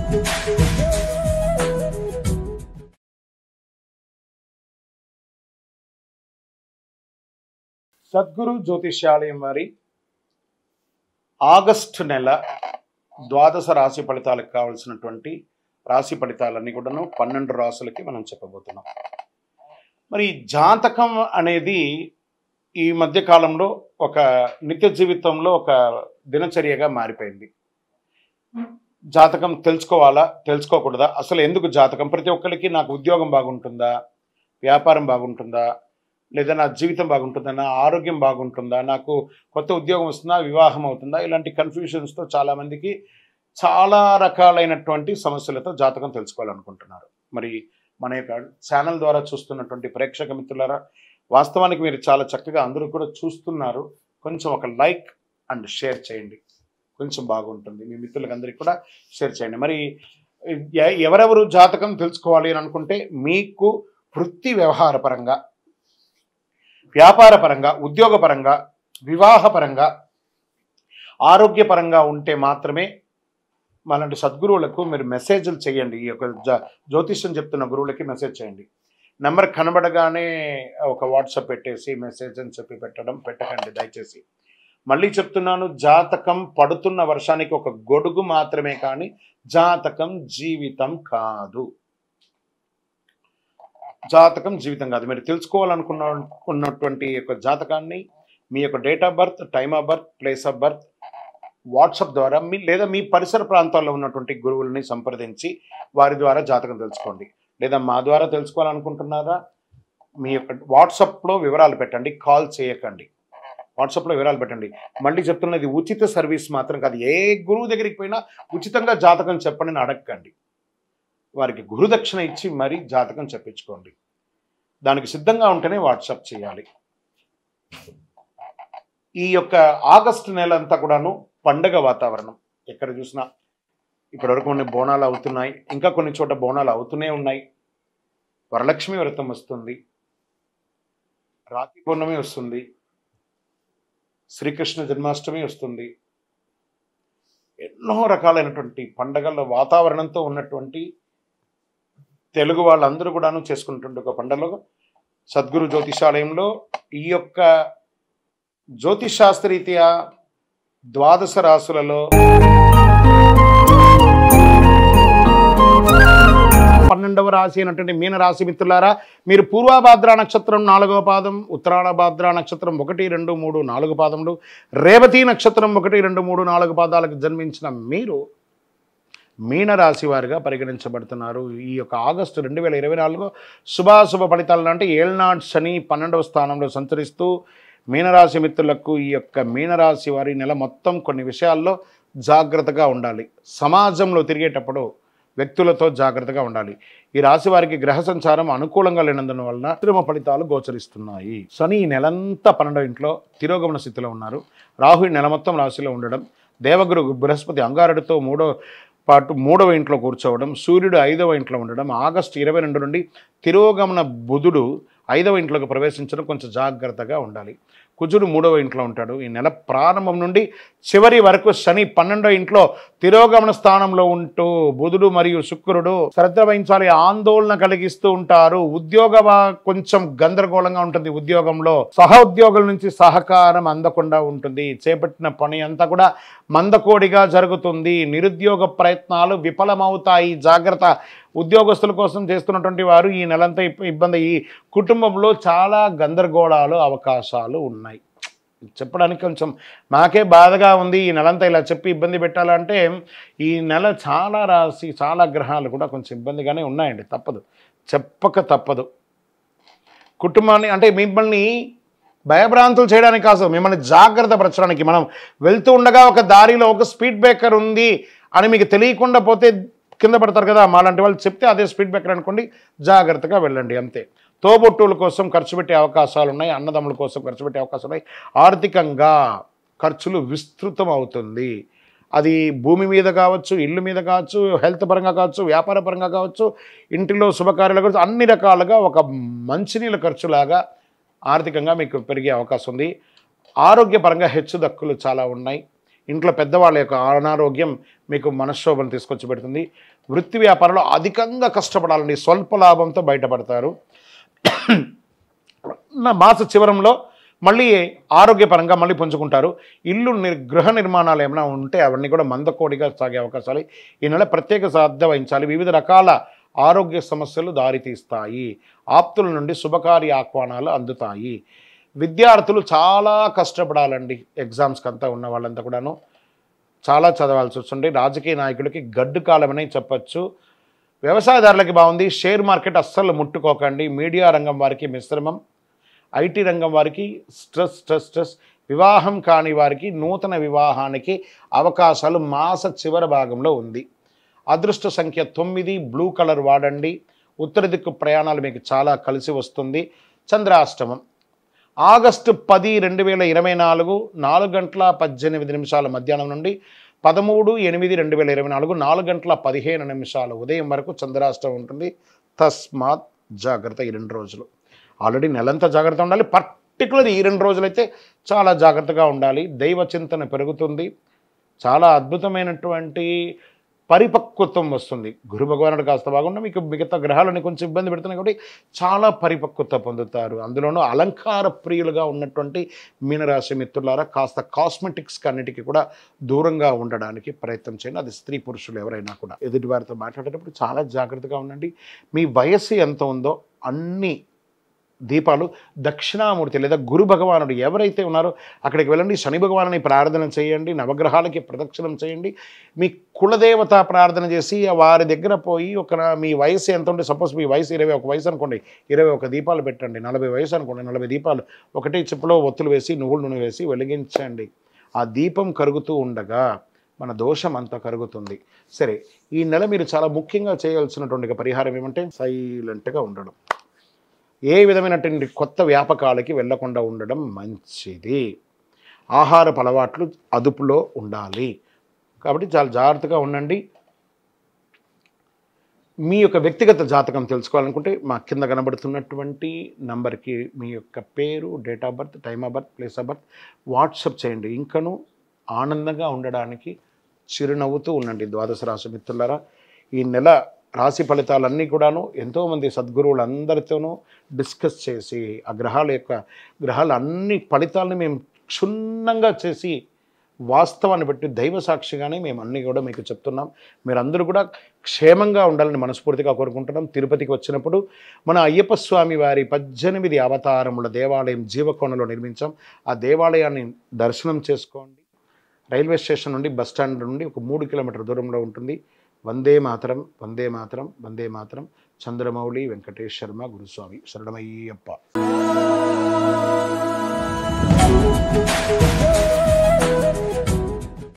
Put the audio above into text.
సద్గురు జ్యోతిష్యాలయం వారి ఆగస్టు నెల ద్వాదశ రాశి ఫలితాలకు కావాల్సినటువంటి రాశి ఫలితాలన్నీ కూడాను 12 రాశులకి మనం చెప్పబోతున్నాం. మరి జాతకం అనేది ఈ మధ్య కాలంలో ఒక నిత్య జీవితంలో ఒక దినచర్యగా మారిపోయింది. జాతకం తెలుసుకోవాలా, తెలుసుకోకూడదా, అసలు ఎందుకు జాతకం? ప్రతి ఒక్కరికి నాకు ఉద్యోగం బాగుంటుందా, వ్యాపారం బాగుంటుందా, లేదా నా జీవితం బాగుంటుందా, నా ఆరోగ్యం బాగుంటుందా, నాకు కొత్త ఉద్యోగం వస్తుందా, వివాహం అవుతుందా, ఇలాంటి కన్ఫ్యూషన్స్తో చాలామందికి చాలా రకాలైనటువంటి సమస్యలతో జాతకం తెలుసుకోవాలనుకుంటున్నారు. మరి మన యొక్క ఛానల్ ద్వారా చూస్తున్నటువంటి ప్రేక్షక మిత్రులారా, వాస్తవానికి మీరు చాలా చక్కగా అందరూ కూడా చూస్తున్నారు. కొంచెం ఒక లైక్ అండ్ షేర్ చేయండి, కొంచెం బాగుంటుంది. మీ మిత్రులకు అందరికీ కూడా షేర్ చేయండి. మరి ఎవరెవరు జాతకం తెలుసుకోవాలి అని అనుకుంటే, మీకు వృత్తి వ్యవహార పరంగా, వ్యాపారపరంగా, ఉద్యోగపరంగా, వివాహపరంగా, ఆరోగ్యపరంగా ఉంటే మాత్రమే అలాంటి సద్గురువులకు మీరు మెసేజ్లు చేయండి. ఈ యొక్క జ్యోతిష్యం చెప్తున్న గురువులకి మెసేజ్ చేయండి. నెంబర్ కనబడగానే ఒక వాట్సాప్ పెట్టేసి మెసేజ్ అని చెప్పి పెట్టకండి దయచేసి. మళ్ళీ చెప్తున్నాను, జాతకం పడుతున్న వర్షానికి ఒక గొడుగు మాత్రమే, కానీ జాతకం జీవితం కాదు. జాతకం జీవితం కాదు. మీరు తెలుసుకోవాలనుకున్నటువంటి యొక్క జాతకాన్ని మీ యొక్క date of birth, time of birth, place of birth WhatsApp ద్వారా లేదా మీ పరిసర ప్రాంతాల్లో ఉన్నటువంటి గురువుల్ని సంప్రదించి వారి ద్వారా జాతకం తెలుసుకోండి. లేదా మా ద్వారా తెలుసుకోవాలనుకుంటున్నారా, మీ యొక్క వాట్సాప్లో వివరాలు పెట్టండి, కాల్ చేయకండి. వాట్సాప్లో వివరాలు పెట్టండి. మళ్ళీ చెప్తున్నది ఉచిత సర్వీస్ మాత్రం కాదు. ఏ గురువు దగ్గరికి పోయినా ఉచితంగా జాతకం చెప్పండి అని అడగండి. వారికి గురుదక్షిణ ఇచ్చి మరీ జాతకం చెప్పించుకోండి. దానికి సిద్ధంగా ఉంటేనే వాట్సాప్ చేయాలి. ఈ యొక్క ఆగస్టు నెల అంతా కూడాను పండగ వాతావరణం. ఎక్కడ చూసినా ఇప్పటివరకు కొన్ని బోనాలు అవుతున్నాయి, ఇంకా కొన్ని చోట బోనాలు అవుతూనే ఉన్నాయి. వరలక్ష్మి వ్రతం వస్తుంది, రాఖీ పౌర్ణమి వస్తుంది, శ్రీకృష్ణ జన్మాష్టమి వస్తుంది. ఎన్నో రకాలైనటువంటి పండగల వాతావరణంతో ఉన్నటువంటి తెలుగు వాళ్ళందరూ కూడాను చేసుకున్నటువంటి ఒక పండుగలో సద్గురు జ్యోతిషాలయంలో ఈ యొక్క జ్యోతిషాస్త్రరీత్యా ద్వాదశ రాశులలో 12వ రాశి అయినటువంటి మీనరాశి మిత్రులారా, మీరు పూర్వభాద్ర నక్షత్రం 4వ పాదం, ఉత్తరాభాద్ర నక్షత్రం 1, 2, 3, 4 పాదములు, రేవతి నక్షత్రం 1, 2, 3, 4 పాదాలకు జన్మించిన మీరు మీనరాశి వారిగా పరిగణించబడుతున్నారు. ఈ యొక్క ఆగస్టు 2024 శుభాశుభ ఫలితాలను అంటే ఏళ్నాడు శని 12వ స్థానంలో సంచరిస్తూ మీనరాశి మిత్రులకు ఈ యొక్క మీనరాశి వారి నెల మొత్తం కొన్ని విషయాల్లో జాగ్రత్తగా ఉండాలి. సమాజంలో తిరిగేటప్పుడు వ్యక్తులతో జాగ్రత్తగా ఉండాలి. ఈ రాశి వారికి గ్రహ సంచారం అనుకూలంగా లేనందున వలన కృత్రిమ ఫలితాలు గోచరిస్తున్నాయి. శని ఈ నెలంతా 12వ ఇంట్లో తిరోగమన స్థితిలో ఉన్నారు. రాహు ఈ నెల మొత్తం రాశిలో ఉండడం, దేవగురు బృహస్పతి అంగారడితో 3వ ఇంట్లో కూర్చోవడం, సూర్యుడు 5వ ఇంట్లో ఉండడం, ఆగస్టు 22 నుండి తిరోగమన బుధుడు 5వ ఇంట్లోకి ప్రవేశించడం కొంచెం జాగ్రత్తగా ఉండాలి. కుజుడు 3వ ఇంట్లో ఉంటాడు. ఈ నెల ప్రారంభం నుండి చివరి వరకు శని 12వ ఇంట్లో తిరోగమన స్థానంలో ఉంటూ బుధుడు మరియు శుక్రుడు శ్రద్ధ వహించాలి, ఆందోళన కలిగిస్తూ ఉంటారు. కొంచెం గందరగోళంగా ఉంటుంది. ఉద్యోగంలో సహోద్యోగుల నుంచి సహకారం అందకుండా ఉంటుంది. చేపట్టిన పని అంతా కూడా మందకోడిగా జరుగుతుంది. నిరుద్యోగ ప్రయత్నాలు విఫలమవుతాయి. జాగ్రత్త. ఉద్యోగస్తుల కోసం చేస్తున్నటువంటి వారు ఈ నెలంతా ఇబ్బంది. ఈ కుటుంబంలో చాలా గందరగోళాలు అవకాశాలు ఉన్నాయి. చెప్పడానికి కొంచెం నాకే బాధగా ఉంది. ఈ నెలంతా ఇలా చెప్పి ఇబ్బంది పెట్టాలంటే ఈ నెల చాలా గ్రహాలు కూడా కొంచెం ఇబ్బందిగానే ఉన్నాయండి. చెప్పక తప్పదు. కుటుంబాన్ని అంటే మిమ్మల్ని భయభ్రాంతులు చేయడానికి కాదు, మిమ్మల్ని జాగ్రత్త పరచడానికి. మనం వెళ్తూ ఉండగా ఒక దారిలో ఒక స్పీడ్ బ్రేకర్ ఉంది అని మీకు తెలియకుండా పోతే కింద పడతారు కదా, మాలాంటి వాళ్ళు చెప్తే అదే స్పీడ్ బ్రేకర్ అనుకోండి, జాగ్రత్తగా వెళ్ళండి అంతే. తోబుట్టువుల కోసం ఖర్చు పెట్టే అవకాశాలు ఉన్నాయి. అన్నదమ్ముల కోసం ఖర్చు పెట్టే అవకాశాలు ఉన్నాయి. ఆర్థికంగా ఖర్చులు విస్తృతం అవుతుంది. అది భూమి మీద కావచ్చు, ఇల్లు మీద కావచ్చు, హెల్త్ పరంగా కావచ్చు, వ్యాపార పరంగా కావచ్చు, ఇంటిలో శుభకార్యాలు కావచ్చు, అన్ని రకాలుగా ఒక మంచినీళ్ళ ఖర్చులాగా ఆర్థికంగా మీకు పెరిగే అవకాశం ఉంది. ఆరోగ్యపరంగా హెచ్చుదక్కులు చాలా ఉన్నాయి. ఇంట్లో పెద్దవాళ్ళ యొక్క అనారోగ్యం మీకు మనశ్శోభను తీసుకొచ్చి పెడుతుంది. వృత్తి వ్యాపారంలో అధికంగా కష్టపడాలండి, స్వల్ప లాభంతో బయటపడతారు. నా మాస చివరంలో మళ్ళీ ఆరోగ్యపరంగా మళ్ళీ పుంజుకుంటారు. గృహ నిర్మాణాలు ఏమైనా ఉంటే అవన్నీ కూడా మందకోడిగా సాగే అవకాశాలు ఈ నెల ప్రత్యేక శ్రద్ధ వహించాలి. వివిధ రకాల ఆరోగ్య సమస్యలు దారితీస్తాయి. ఆప్తుల నుండి శుభకార్య ఆహ్వానాలు అందుతాయి. విద్యార్థులు చాలా కష్టపడాలండి. ఎగ్జామ్స్కి అంతా ఉన్న వాళ్ళంతా కూడాను చాలా చదవాల్సి వస్తుంది. రాజకీయ నాయకులకి గడ్డు కాలమని చెప్పచ్చు. వ్యవసాయదారులకి బాగుంది. షేర్ మార్కెట్ అస్సలు ముట్టుకోకండి. మీడియా రంగం వారికి మిశ్రమం. ఐటీ రంగం వారికి స్ట్రెస్. వివాహం కాని వారికి నూతన వివాహానికి అవకాశాలు మాస చివరి భాగంలో ఉంది. అదృష్ట సంఖ్య 9, బ్లూ కలర్ వాడండి. ఉత్తర దిక్కు ప్రయాణాలు మీకు చాలా కలిసి వస్తుంది. చంద్రాష్టమం ఆగస్టు 10, 2024 4:18 మధ్యాహ్నం నుండి 13/8/2024 4:15 ఉదయం వరకు చంద్రాష్టమం ఉంటుంది. తస్మాత్ జాగ్రత్త. ఈ 2 రోజులు ఆల్రెడీ నెలంతా జాగ్రత్త ఉండాలి. పర్టికులర్ ఈ 2 రోజులైతే చాలా జాగ్రత్తగా ఉండాలి. దైవ చింతన పెరుగుతుంది. చాలా అద్భుతమైనటువంటి పరిపక్వత్వం వస్తుంది. గురు భగవానుడు కాస్త బాగున్నా మీకు మిగతా గ్రహాలని కొంచెం ఇబ్బంది పెడుతున్నాయి కాబట్టి చాలా పరిపక్వత పొందుతారు. అందులోనూ అలంకార ప్రియులుగా ఉన్నటువంటి మీనరాశి మిత్రులారా కాస్త కాస్మెటిక్స్కి అన్నిటికీ కూడా దూరంగా ఉండడానికి ప్రయత్నం చేయండి. అది స్త్రీ పురుషులు ఎవరైనా కూడా. ఎదుటి వారితో మాట్లాడేటప్పుడు చాలా జాగ్రత్తగా ఉండండి. మీ వయస్సు ఎంత ఉందో అన్ని దీపాలు దక్షిణామూర్తి లేదా గురు భగవానుడు ఎవరైతే ఉన్నారో అక్కడికి వెళ్ళండి. శని భగవానుని ప్రార్థన చేయండి. నవగ్రహాలకి ప్రదక్షిణం చేయండి. మీ కులదేవత ప్రార్థన చేసి వారి దగ్గర పోయి మీ వయసు ఎంత ఉంటే, సపోజ్ మీ వయసు 21 వయసు అనుకోండి, 21 దీపాలు పెట్టండి. 40 వయసు అనుకోండి, 40 దీపాలు ఒకటే చిప్పులో ఒత్తులు వేసి నువ్వుల నూనె వేసి వెలిగించండి. ఆ దీపం కరుగుతూ ఉండగా మన దోషం అంతా కరుగుతుంది. సరే, ఈ నెల మీరు చాలా ముఖ్యంగా చేయాల్సినటువంటి పరిహారం ఏమంటే సైలెంట్గా ఉండడం. ఏ విధమైనటువంటి కొత్త వ్యాపకాలకి వెళ్లకుండా ఉండడం మంచిది. ఆహారపు అలవాట్లు అదుపులో ఉండాలి. కాబట్టి చాలా జాగ్రత్తగా ఉండండి. మీ యొక్క వ్యక్తిగత జాతకం తెలుసుకోవాలనుకుంటే మా కింద కనబడుతున్నటువంటి నంబర్కి మీ యొక్క పేరు, date of birth, time of birth, place of birth WhatsApp చేయండి. ఇంకను ఆనందంగా ఉండడానికి చిరునవ్వుతూ ఉండండి. ద్వాదశ రాశి మిత్రులారా, ఈ నెల రాశి ఫలితాలన్నీ కూడాను ఎంతోమంది సద్గురువులందరితోనూ డిస్కస్ చేసి ఆ గ్రహాల అన్ని ఫలితాలని మేము క్షుణ్ణంగా చేసి వాస్తవాన్ని బట్టి దైవ సాక్షిగానే మేము అన్నీ కూడా మీకు చెప్తున్నాం. మీరందరూ కూడా క్షేమంగా ఉండాలని మనస్ఫూర్తిగా కోరుకుంటున్నాం. తిరుపతికి వచ్చినప్పుడు మన అయ్యప్ప స్వామి వారి 18 అవతారముల దేవాలయం జీవకోణలో నిర్మించాం. ఆ దేవాలయాన్ని దర్శనం చేసుకోండి. రైల్వే స్టేషన్ నుండి బస్ స్టాండ్ నుండి ఒక 3 కిలోమీటర్ల దూరంలో ఉంటుంది. వందే మాతరం, వందే మాతరం, వందే మాతరం. చంద్రమౌళి వెంకటేష్ శర్మ గురుస్వామి. శరణమయ్యప్ప.